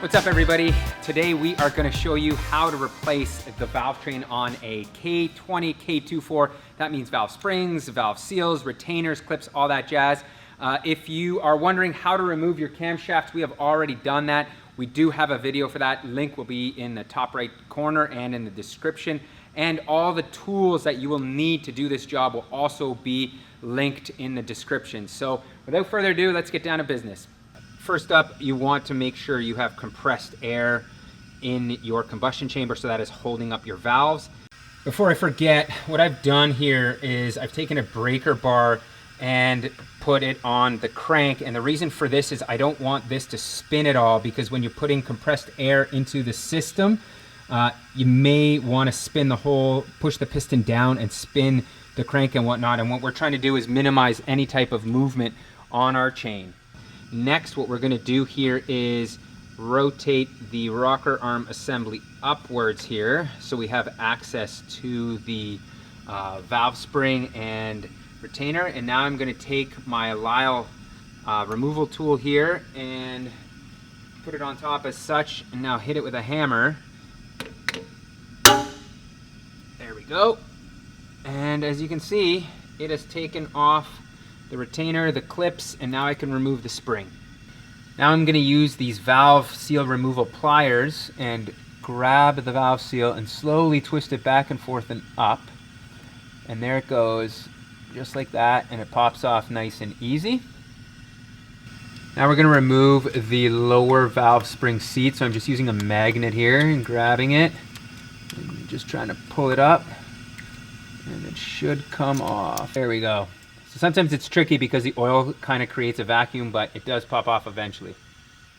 What's up everybody? Today we are going to show you how to replace the valve train on a K20 K24. That means valve springs, valve seals, retainers, clips, all that jazz. If you are wondering how to remove your camshafts, we have already done that. We do have a video for that. Link will be in the top right corner and in the description. And all the tools that you will need to do this job will also be linked in the description. So without further ado, let's get down to business. First up, you want to make sure you have compressed air in your combustion chamber, so that is holding up your valves. Before I forget, what I've done here is I've taken a breaker bar and put it on the crank, and the reason for this is I don't want this to spin at all, because when you're putting compressed air into the system, you may want to spin the whole, push the piston down and spin the crank and whatnot, and what we're trying to do is minimize any type of movement on our chain. Next, what we're going to do here is rotate the rocker arm assembly upwards here, so we have access to the valve spring and retainer. And now I'm going to take my Lisle removal tool here and put it on top as such, and now hit it with a hammer. There we go. And as you can see, it has taken off the retainer, the clips, and now I can remove the spring. Now I'm going to use these valve seal removal pliers and grab the valve seal and slowly twist it back and forth and up. And there it goes, just like that, and it pops off nice and easy. Now we're going to remove the lower valve spring seat, so I'm just using a magnet here and grabbing it. And just trying to pull it up, and it should come off. There we go. So sometimes it's tricky because the oil kind of creates a vacuum, but it does pop off eventually.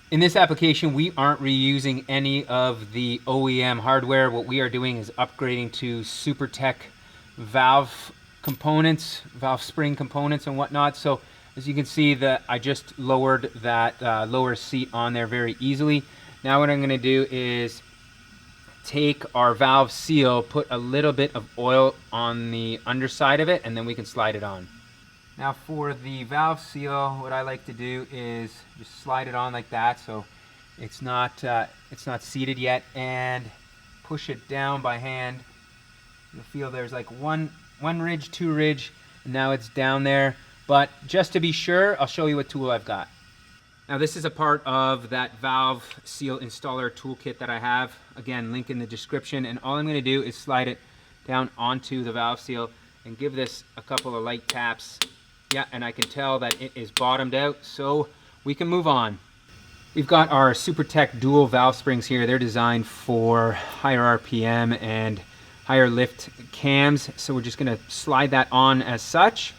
In this application, we aren't reusing any of the OEM hardware. What we are doing is upgrading to SuperTech valve components, valve spring components and whatnot. So as you can see, that I just lowered that lower seat on there very easily. Now what I'm going to do is take our valve seal, put a little bit of oil on the underside of it, and then we can slide it on. Now for the valve seal, what I like to do is just slide it on like that, so it's not seated yet, and push it down by hand. You'll feel there's like one ridge, two ridge, and now it's down there. But just to be sure, I'll show you what tool I've got. Now this is a part of that valve seal installer toolkit that I have. Again, link in the description, and all I'm going to do is slide it down onto the valve seal and give this a couple of light taps. Yeah, and I can tell that it is bottomed out, so we can move on. We've got our SuperTech dual valve springs here. They're designed for higher RPM and higher lift cams, so we're just going to slide that on as such.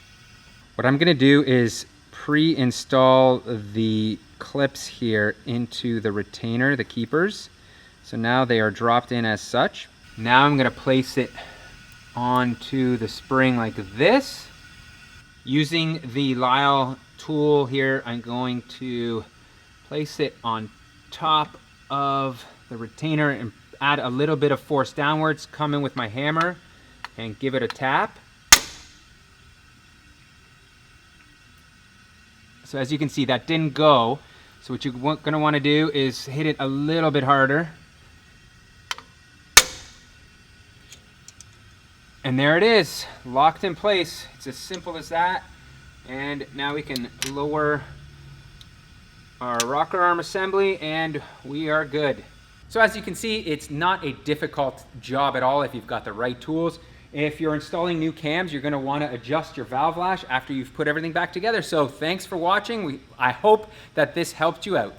What I'm going to do is pre-install the clips here into the retainer, the keepers. So now they are dropped in as such. Now I'm going to place it onto the spring like this. Using the Lisle tool here, I'm going to place it on top of the retainer and add a little bit of force downwards, come in with my hammer and give it a tap. So as you can see, that didn't go. So what you're going to want to do is hit it a little bit harder. And there it is, locked in place. It's as simple as that. And now we can lower our rocker arm assembly and we are good. So as you can see, it's not a difficult job at all if you've got the right tools. If you're installing new cams, you're going to want to adjust your valve lash after you've put everything back together. So thanks for watching. I hope that this helped you out.